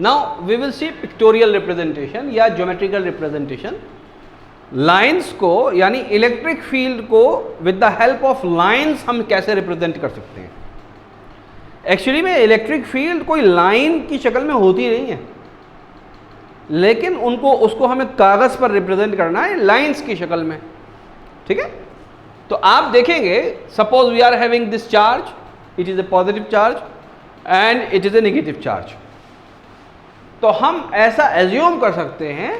Now we will see pictorial representation या geometrical representation. Lines को यानी इलेक्ट्रिक फील्ड को with the help of lines हम कैसे रिप्रेजेंट कर सकते हैं। एक्चुअली में इलेक्ट्रिक फील्ड कोई लाइन की शक्ल में होती नहीं है, लेकिन उसको हमें कागज पर रिप्रेजेंट करना है लाइंस की शक्ल में। ठीक है, तो आप देखेंगे suppose we are having this charge, it is a positive charge and it is a negative charge. तो हम ऐसा एज्यूम कर सकते हैं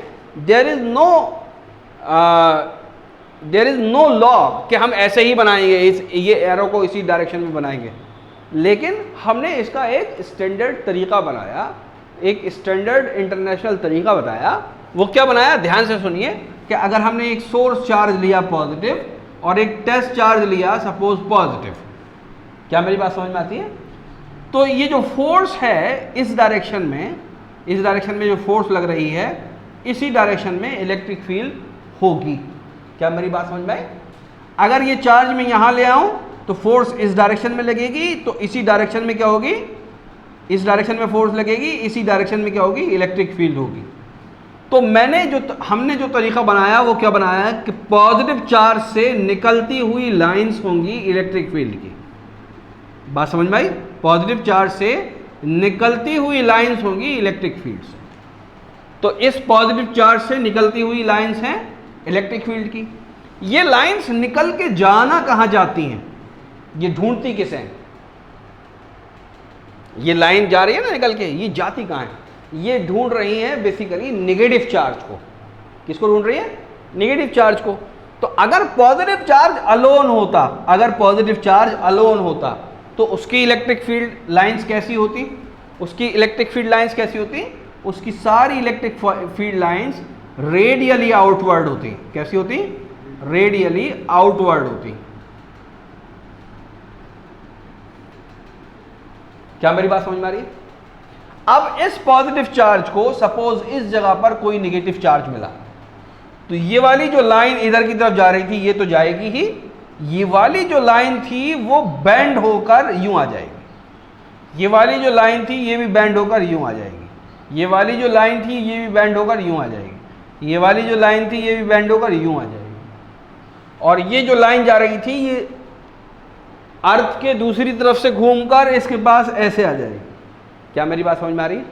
देयर इज नो लॉ कि हम ऐसे ही बनाएंगे, ये एरो को इसी डायरेक्शन में बनाएंगे, लेकिन हमने इसका एक स्टैंडर्ड तरीका बनाया, एक स्टैंडर्ड इंटरनेशनल तरीका बताया। वो क्या बनाया, ध्यान से सुनिए कि अगर हमने एक सोर्स चार्ज लिया पॉजिटिव और एक टेस्ट चार्ज लिया सपोज पॉजिटिव, क्या मेरी बात समझ में आती है? तो ये जो फोर्स है इस डायरेक्शन में जो फोर्स लग रही है, इसी डायरेक्शन में इलेक्ट्रिक फील्ड होगी। क्या मेरी बात समझ में आई? अगर ये चार्ज मैं यहां ले आऊं तो फोर्स इस डायरेक्शन में लगेगी, तो इसी डायरेक्शन में क्या होगी, इस डायरेक्शन में फोर्स लगेगी, इसी डायरेक्शन में क्या होगी, इलेक्ट्रिक फील्ड होगी। तो हमने जो तरीका बनाया वो क्या बनाया कि पॉजिटिव चार्ज से निकलती हुई लाइंस होंगी इलेक्ट्रिक फील्ड की। बात समझ में आई? पॉजिटिव चार्ज से निकलती हुई लाइंस होंगी इलेक्ट्रिक फील्ड से। तो इस पॉजिटिव चार्ज से निकलती हुई लाइंस हैं इलेक्ट्रिक फील्ड की। ये लाइंस निकल के जाना कहां जाती हैं, ये ढूंढती किसे हैं? ये लाइन जा रही है ना निकल के, ये जाती कहां है? ये ढूंढ रही है बेसिकली नेगेटिव चार्ज को। किसको ढूंढ रही है? नेगेटिव चार्ज को। तो अगर पॉजिटिव चार्ज अलोन होता तो उसकी इलेक्ट्रिक फील्ड लाइंस कैसी होती? उसकी सारी electric field lines radially outward होती। कैसी होती? रेडियली आउटवर्ड होती। क्या मेरी बात समझ में आ रही है? अब इस पॉजिटिव चार्ज को सपोज इस जगह पर कोई नेगेटिव चार्ज मिला, तो ये वाली जो लाइन इधर की तरफ जा रही थी ये तो जाएगी ही, ये वाली जो लाइन थी वो बेंड होकर यूं आ जाएगी, ये वाली जो लाइन थी ये भी बेंड होकर यूं आ जाएगी, ये वाली जो लाइन थी ये भी बेंड होकर यूं आ जाएगी, ये वाली जो लाइन थी ये भी बेंड होकर यूं आ जाएगी, और ये जो लाइन जा रही थी ये अर्थ के दूसरी तरफ से घूमकर इसके पास ऐसे आ जाएगी। क्या मेरी बात समझ में आ रही है?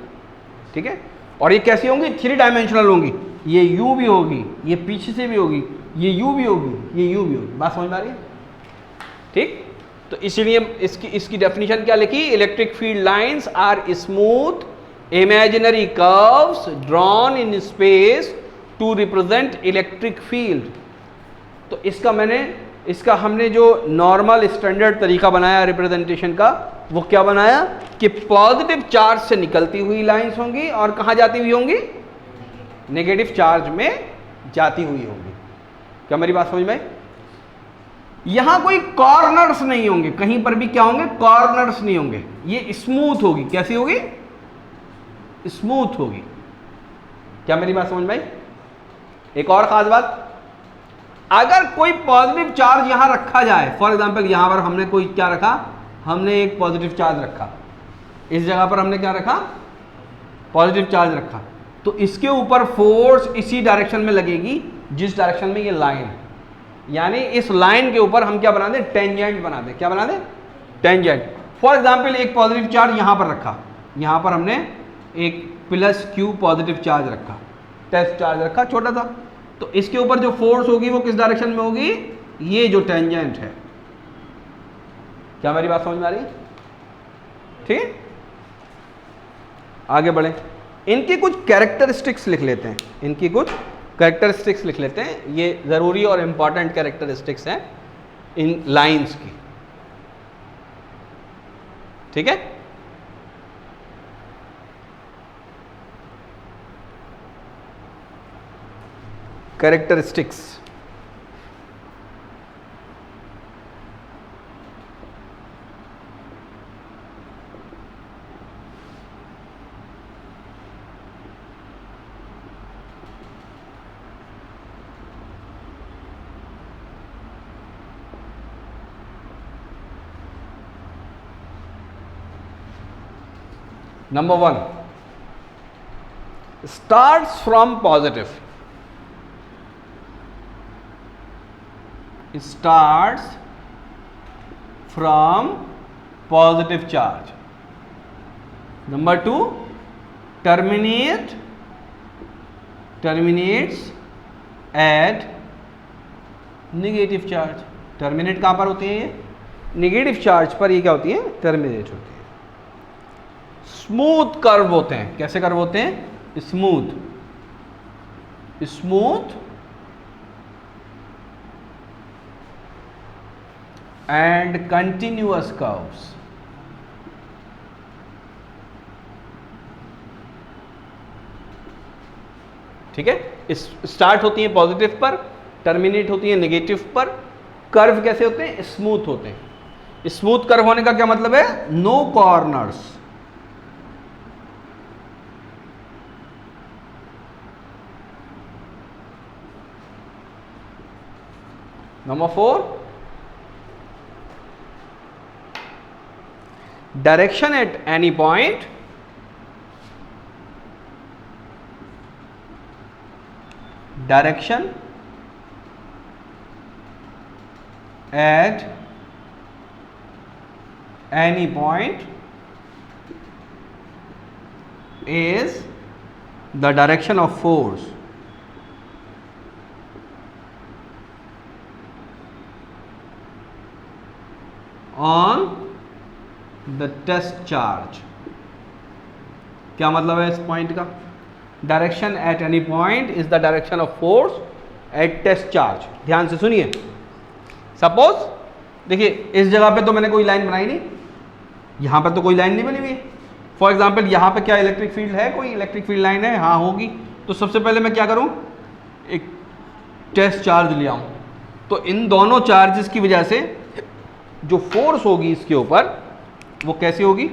ठीक है, और ये कैसी होंगी? 3 डायमेंशनल होंगी। ये यू भी होगी, ये पीछे से भी होगी, ये यू भी होगी, ये यू भी होगी। बात समझ में आ रही है? ठीक, तो इसीलिए इसकी डेफिनेशन क्या लिखी? Electric field lines are smooth imaginary curves drawn in space to represent electric field. तो इसका हमने जो नॉर्मल स्टैंडर्ड तरीका बनाया रिप्रेजेंटेशन का, वो क्या बनाया कि पॉजिटिव चार्ज से निकलती हुई लाइंस होंगी और कहां जाती हुई होंगी? नेगेटिव चार्ज में जाती हुई होंगी। क्या मेरी बात समझ में आई? यहां कोई कॉर्नर्स नहीं होंगे, कहीं पर भी क्या होंगे? कॉर्नर्स नहीं होंगे। ये स्मूथ होगी। कैसी होगी? स्मूथ होगी। क्या मेरी बात समझ में आई? एक और खास बात, अगर कोई पॉजिटिव चार्ज यहां रखा जाए, फॉर एग्जांपल यहां पर हमने कोई क्या रखा, हमने एक पॉजिटिव चार्ज रखा, इस जगह पर हमने क्या रखा? पॉजिटिव चार्ज रखा, तो इसके ऊपर फोर्स इसी डायरेक्शन में लगेगी जिस डायरेक्शन में ये लाइन है। यानी इस लाइन के ऊपर हम क्या बना दें? टेंजेंट बना दें। क्या बना दें? टेंजेंट। फॉर एग्जांपल एक पॉजिटिव चार्ज यहां पर रखा, यहां पर हमने एक +Q पॉजिटिव चार्ज रखा, टेस्ट चार्ज रखा छोटा सा, तो इसके ऊपर जो फोर्स होगी वो किस डायरेक्शन में होगी? ये जो टेंजेंट है। क्या मेरी बात समझ में आ रही है? ठीक है, आगे बढ़े। इनकी कुछ कैरेक्टरिस्टिक्स लिख लेते हैं, ये जरूरी और इंपॉर्टेंट कैरेक्टरिस्टिक्स हैं इन लाइंस की। ठीक है, characteristics. Number 1, starts from positive, starts from positive charge. Number 2, terminates at negative charge. Terminate कहाँ पर होती है? ये नेगेटिव चार्ज पर ये क्या होती है? टर्मिनेट होती है. स्मूथ कर्व होते हैं. कैसे कर्व होते हैं? Smooth and continuous curves. ठीक है. स्टार्ट होती है पॉजिटिव पर, टर्मिनेट होती है नेगेटिव पर. कर्व कैसे होते हैं? स्मूथ होते हैं. स्मूथ कर्व होने का क्या मतलब है? No corners. Number 4, direction at any point at any point is the direction of force on the test charge. क्या मतलब है इस पॉइंट का? Direction at any point is the direction of force at test charge. ध्यान से सुनिए. Suppose देखिए, इस जगह पे तो मैंने कोई लाइन बनाई नहीं, यहां पर तो कोई लाइन नहीं बनी हुई है. फॉर एग्जाम्पल यहां पे क्या इलेक्ट्रिक फील्ड है? कोई इलेक्ट्रिक फील्ड लाइन है? हाँ होगी. तो सबसे पहले मैं क्या करूं? एक टेस्ट चार्ज ले आऊं. तो इन दोनों चार्जेस की वजह से जो फोर्स होगी इसके ऊपर, वो कैसी होगी?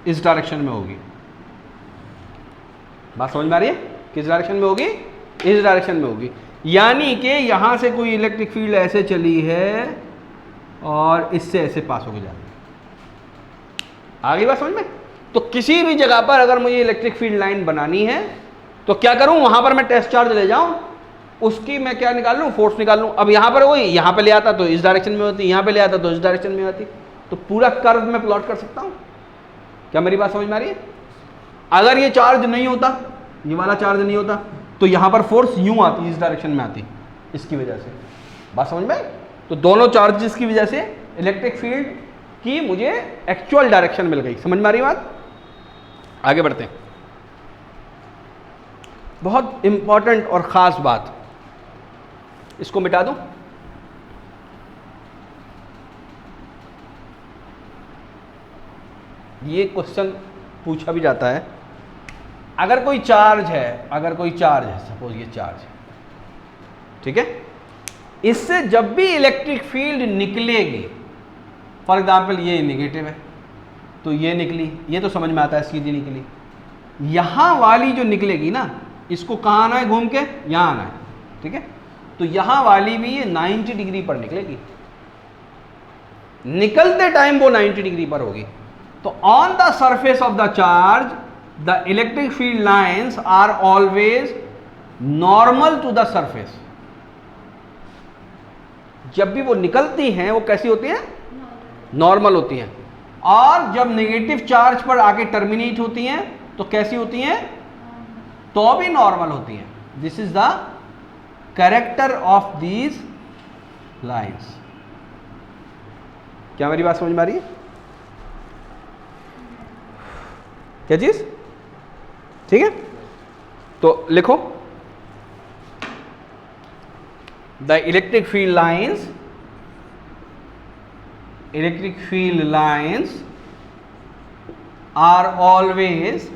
इस डायरेक्शन में होगी. बात समझ में आ रही है? किस डायरेक्शन में होगी? इस डायरेक्शन में होगी. यानी कि यहां से कोई इलेक्ट्रिक फील्ड ऐसे चली है और इससे ऐसे पास होके जा रही है. आ गई बात समझ में? तो किसी भी जगह पर अगर मुझे इलेक्ट्रिक फील्ड लाइन बनानी है तो क्या करूं? वहां पर मैं टेस्ट चार्ज ले जाऊं, उसकी मैं क्या निकाल लूं? फोर्स निकाल लूं. अब यहां पर वही, यहां पे ले आता तो इस डायरेक्शन में होती, यहां पे ले आता तो इस डायरेक्शन में आती. तो पूरा कर्व मैं प्लॉट कर सकता हूं. क्या मेरी बात समझ में आ रही है? अगर ये चार्ज नहीं होता, ये वाला चार्ज नहीं होता, तो यहां पर फोर्स यूं आती, इस डायरेक्शन में आती, इसकी वजह से. बात समझ में? तो दोनों चार्जेस की वजह से इलेक्ट्रिक फील्ड की मुझे एक्चुअल डायरेक्शन मिल गई. समझ में आ रही बात? आगे बढ़ते हैं. बहुत इंपॉर्टेंट और खास बात, इसको मिटा दूं. ये क्वेश्चन पूछा भी जाता है. अगर कोई चार्ज है, सपोज ये चार्ज है, ठीक है, इससे जब भी इलेक्ट्रिक फील्ड निकलेगी, फॉर एग्जाम्पल ये नेगेटिव है तो ये निकली, ये तो समझ में आता है, सीधी निकली. यहां वाली जो निकलेगी ना, इसको कहां आना है? घूम के यहां आना है. ठीक है. तो यहां वाली भी ये 90 डिग्री पर निकलेगी. निकलते टाइम वो 90 डिग्री पर होगी. तो on the surface of the charge the electric field lines are always normal to the surface. जब भी वो निकलती हैं वो कैसी होती हैं? नॉर्मल होती हैं. और जब नेगेटिव चार्ज पर आके टर्मिनेट होती हैं तो कैसी होती हैं? तो भी नॉर्मल होती हैं. This is the character of these lines. क्या मेरी बात समझ में आ रही है? क्या चीज? ठीक है. तो लिखो, the electric field lines are always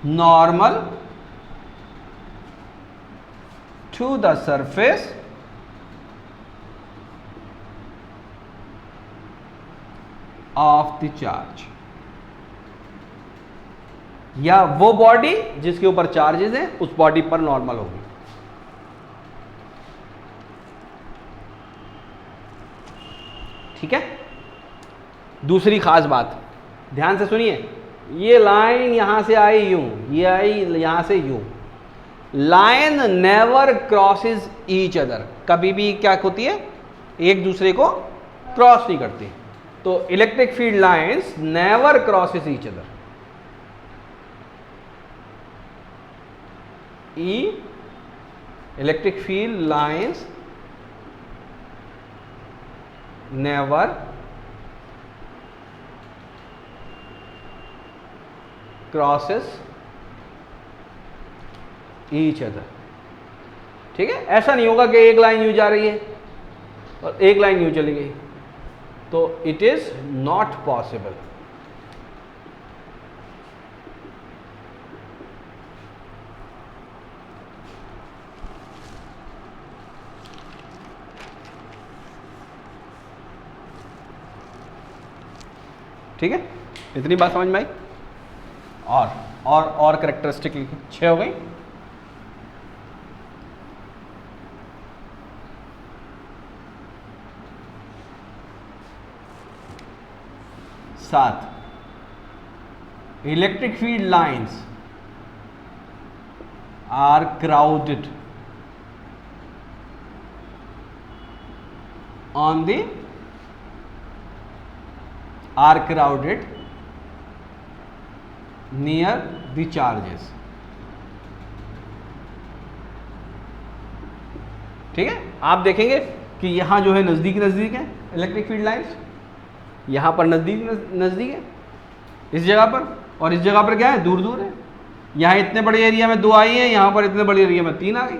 normal to the surface of the charge. या वो बॉडी जिसके ऊपर चार्जेस हैं उस बॉडी पर नॉर्मल होगी. ठीक है. दूसरी खास बात, ध्यान से सुनिए, ये लाइन यहां से आई यूं, ये आई यहां से यूं। Line never crosses each other, कभी भी क्या होती है, एक दूसरे को क्रॉस नहीं करती। तो electric field lines never crosses each other. Electric field lines never crosses each other. ठीक है, ऐसा नहीं होगा कि एक लाइन यूं जा रही है और एक लाइन यूं चली गई, तो इट इज नॉट पॉसिबल। ठीक है, इतनी बात समझ में आई। और कैरेक्टरिस्टिक लिखी, 6 हो गई। सात, electric field lines are crowded on the near the charges. ठीक है, आप देखेंगे कि यहां जो है नजदीक नजदीक है इलेक्ट्रिक फील्ड लाइंस, यहां पर नजदीक नजदीक है इस जगह पर, और इस जगह पर क्या है, दूर दूर है। यहां इतने बड़े एरिया में 2 आई हैं, यहां पर इतने बड़े एरिया में 3 आ गई।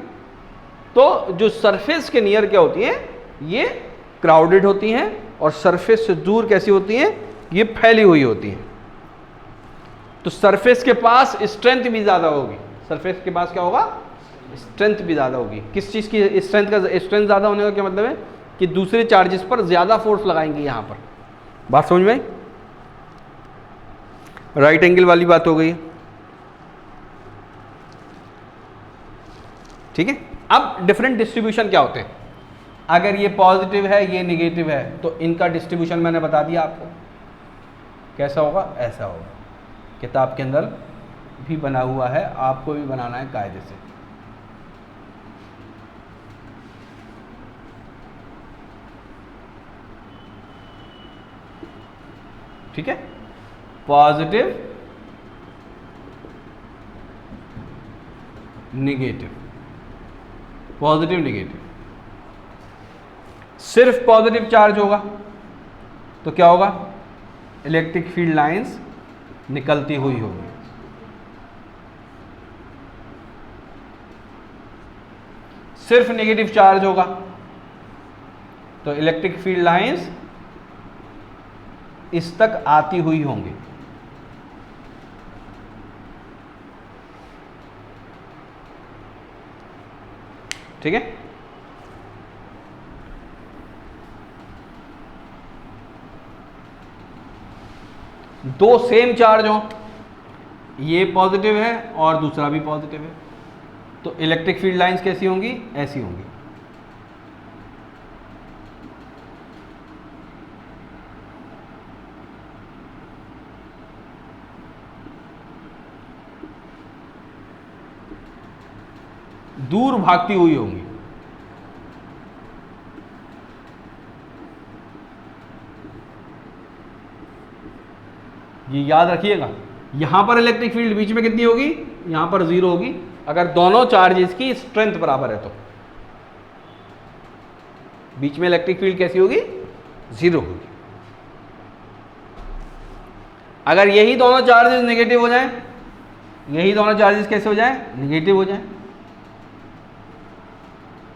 तो जो सरफेस के नियर क्या होती है, ये क्राउडेड होती हैं, और सरफेस से दूर कैसी होती हैं, ये फैली हुई होती हैं। तो सरफेस के पास स्ट्रेंथ भी ज़्यादा होगी, सरफेस के पास क्या होगा, स्ट्रेंथ भी ज़्यादा होगी। किस चीज़ की स्ट्रेंथ स्ट्रेंथ ज़्यादा होने का क्या मतलब है कि दूसरे चार्जेस पर ज़्यादा फोर्स लगाएंगे। यहाँ पर बात समझ में आई? राइट एंगल वाली बात हो गई। ठीक है, अब डिफरेंट डिस्ट्रीब्यूशन क्या होते हैं। अगर ये पॉजिटिव है, ये निगेटिव है, तो इनका डिस्ट्रीब्यूशन मैंने बता दिया आपको कैसा होगा, ऐसा होगा। किताब के अंदर भी बना हुआ है, आपको भी बनाना है कायदे से। ठीक है, पॉजिटिव निगेटिव, पॉजिटिव निगेटिव। सिर्फ पॉजिटिव चार्ज होगा तो क्या होगा, इलेक्ट्रिक फील्ड लाइंस निकलती हुई होगी। सिर्फ नेगेटिव चार्ज होगा तो इलेक्ट्रिक फील्ड लाइंस इस तक आती हुई होंगी। ठीक है, दो सेम चार्ज हो, ये पॉजिटिव है और दूसरा भी पॉजिटिव है, तो इलेक्ट्रिक फील्ड लाइंस कैसी होंगी, ऐसी होंगी। दूर भागती हुई होंगी। ये याद रखिएगा, यहां पर इलेक्ट्रिक फील्ड बीच में कितनी होगी, यहां पर 0 होगी अगर दोनों चार्जेस की स्ट्रेंथ बराबर है। तो बीच में इलेक्ट्रिक फील्ड कैसी होगी, 0 होगी। अगर यही दोनों चार्जेस नेगेटिव हो जाएं, यही दोनों चार्जेस कैसे हो जाएं, नेगेटिव हो जाएं,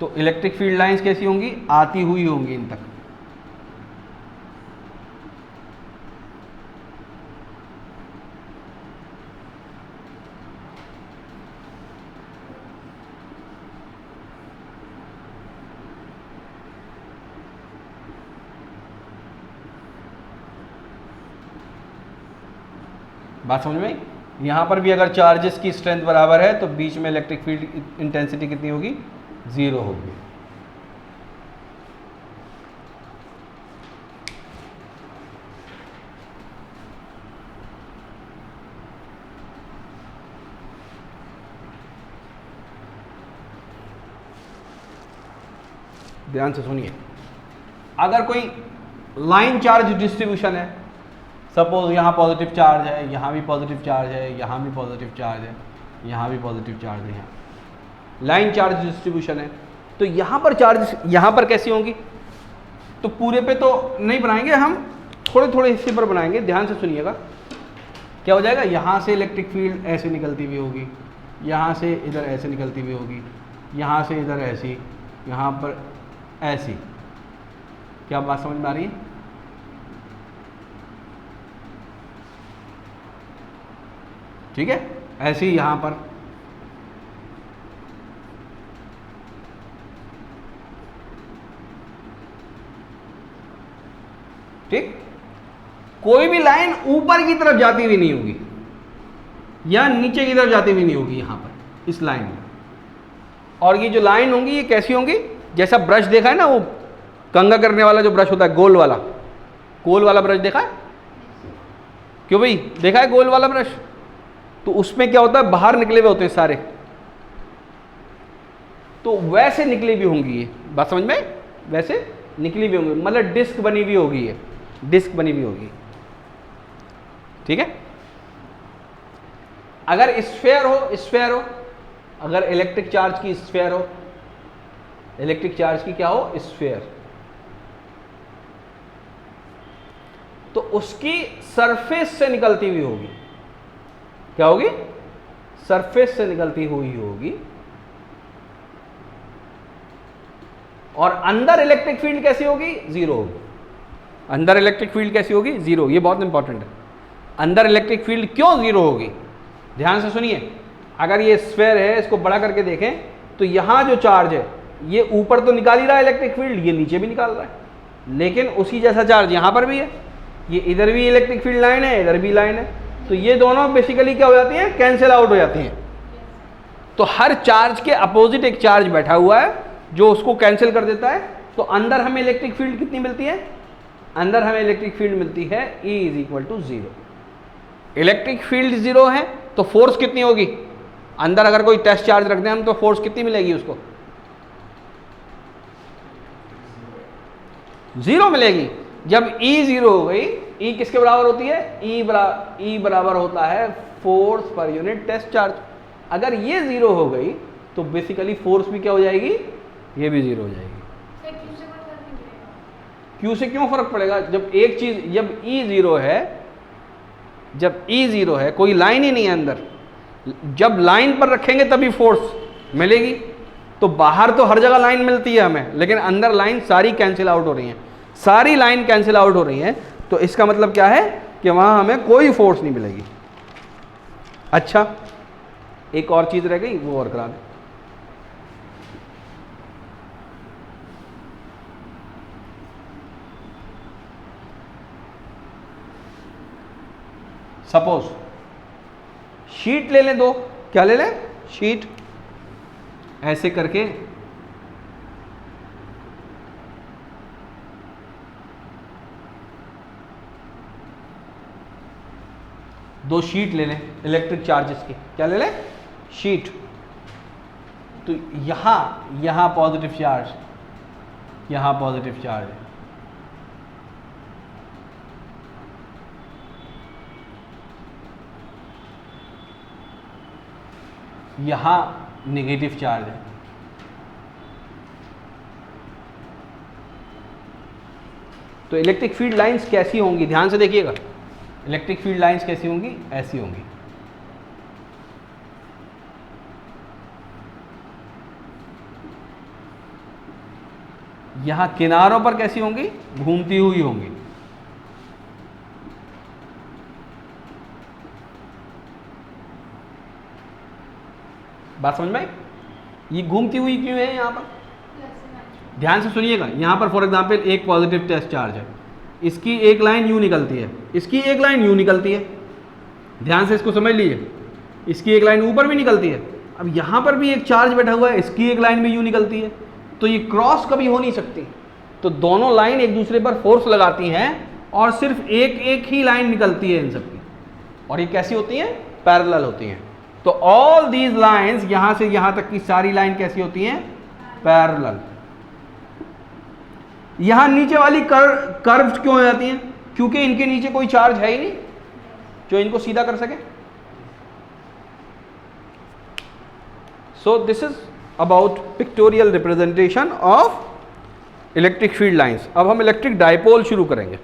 तो इलेक्ट्रिक फील्ड लाइंस कैसी होंगी, आती हुई होंगी इन तक। बात समझ में आई? यहां पर भी अगर चार्जेस की स्ट्रेंथ बराबर है तो बीच में इलेक्ट्रिक फील्ड इंटेंसिटी कितनी होगी, 0 होगी। ध्यान से सुनिए, अगर कोई लाइन चार्ज डिस्ट्रीब्यूशन है, सपोज यहाँ पॉजिटिव चार्ज है, यहाँ भी पॉजिटिव चार्ज है, यहाँ भी पॉजिटिव चार्ज है, यहाँ भी पॉजिटिव चार्ज है, यहाँ लाइन चार्ज डिस्ट्रीब्यूशन है, तो यहाँ पर चार्ज यहाँ पर कैसी होंगी? तो पूरे पे तो नहीं बनाएंगे हम, थोड़े थोड़े हिस्से पर बनाएंगे। ध्यान से सुनिएगा, क्या हो जाएगा? यहाँ से इलेक्ट्रिक फील्ड ऐसे निकलती हुई होगी, यहाँ से इधर ऐसे निकलती हुई होगी, यहाँ से इधर ऐसी, यहाँ पर ऐसी। क्या बात समझ में आ रही है? ठीक है, ऐसे ही यहाँ पर, ठीक। कोई भी लाइन ऊपर की तरफ जाती हुई नहीं होगी या नीचे की तरफ जाती हुई नहीं होगी यहाँ पर इस लाइन में। और ये जो लाइन होंगी ये कैसी होंगी? जैसा ब्रश देखा है ना, वो कंघा करने वाला जो ब्रश होता है, गोल वाला ब्रश देखा है? क्यों भाई, देखा है गोल वाला ब्रश? तो उसमें क्या होता है, बाहर निकले हुए होते हैं सारे, तो वैसे निकली भी होंगी ये। बात समझ में? वैसे निकली भी होंगी, मतलब डिस्क बनी हुई होगी, ये डिस्क बनी हुई होगी। ठीक है। अगर स्फेयर हो, अगर इलेक्ट्रिक चार्ज की स्फेयर हो, इलेक्ट्रिक चार्ज की क्या हो? स्फेयर, तो उसकी सरफेस से निकलती हुई होगी। क्या होगी? सरफेस से निकलती हुई होगी। और अंदर इलेक्ट्रिक फील्ड कैसी होगी? जीरो होगी। अंदर इलेक्ट्रिक फील्ड कैसी होगी? जीरो। ये बहुत इंपॉर्टेंट है। अंदर इलेक्ट्रिक फील्ड क्यों जीरो होगी? ध्यान से सुनिए, अगर ये स्फेयर है, इसको बड़ा करके देखें तो यहां जो चार्ज है ये ऊपर तो निकाल ही रहा है इलेक्ट्रिक फील्ड, ये नीचे भी निकाल रहा है, लेकिन उसी जैसा चार्ज यहां पर भी है। ये इधर भी इलेक्ट्रिक फील्ड लाइन है, इधर भी लाइन है, तो ये दोनों बेसिकली क्या हो जाती हैं? कैंसिल आउट हो जाती हैं। तो हर चार्ज के अपोजिट एक चार्ज बैठा हुआ है जो उसको कैंसिल कर देता है। तो अंदर हमें इलेक्ट्रिक फील्ड कितनी मिलती है? अंदर हमें इलेक्ट्रिक फील्ड मिलती है E = 0। इलेक्ट्रिक फील्ड जीरो है तो फोर्स कितनी होगी? अंदर अगर कोई टेस्ट चार्ज रख दें हम तो फोर्स कितनी मिलेगी उसको? 0 मिलेगी। जब E 0 हो गई, E किसके बराबर होती है? E बराबर होता है force per unit test charge. अगर ये 0 हो गई तो बेसिकली फोर्स भी क्या हो जाएगी? ये भी 0 हो जाएगी। Q से क्यों फर्क पड़ेगा? जब एक चीज, जब E 0 है, कोई लाइन ही नहीं है अंदर, जब लाइन पर रखेंगे तभी फोर्स मिलेगी। तो बाहर तो हर जगह लाइन मिलती है हमें, लेकिन अंदर लाइन सारी कैंसिल आउट हो रही हैं, सारी लाइन कैंसिल आउट हो रही हैं। तो इसका मतलब क्या है कि वहां हमें कोई फोर्स नहीं मिलेगी। अच्छा, एक और चीज रह गई, वो और करा दें। सपोज शीट ले लें, दो, क्या ले लें? शीट। ऐसे करके दो शीट ले लें इलेक्ट्रिक चार्जेस की। क्या ले लें? शीट। तो यहां पॉजिटिव चार्ज, यहां पॉजिटिव चार्ज है, यहां नेगेटिव चार्ज है। तो इलेक्ट्रिक फील्ड लाइंस कैसी होंगी? ध्यान से देखिएगा, इलेक्ट्रिक फील्ड लाइंस कैसी होंगी? ऐसी होंगी। यहां किनारों पर कैसी होंगी? घूमती हुई होंगी। बात समझ में आई? ये घूमती हुई क्यों है यहां पर? ध्यान से सुनिएगा, यहां पर फॉर एग्जांपल एक पॉजिटिव टेस्ट चार्ज है, इसकी एक लाइन यूं निकलती है, इसकी एक लाइन यूं निकलती है। ध्यान से इसको समझ लीजिए, इसकी एक लाइन ऊपर भी निकलती है। अब यहां पर भी एक चार्ज बैठा हुआ है, इसकी एक लाइन भी यूं निकलती है, तो ये क्रॉस कभी हो नहीं सकती। तो दोनों लाइन एक दूसरे पर फोर्स लगाती हैं और सिर्फ एक ही लाइन निकलती है इन सबकी, और ये कैसी होती हैं? पैरेलल होती हैं। तो ऑल दीज लाइंस, यहां से यहां तक की सारी लाइन कैसी होती हैं? पैरेलल। यहां नीचे वाली कर्व क्यों हो जाती हैं? क्योंकि इनके नीचे कोई चार्ज है ही नहीं जो इनको सीधा कर सके. So this is about pictorial representation of electric field lines. अब हम इलेक्ट्रिक डायपोल शुरू करेंगे.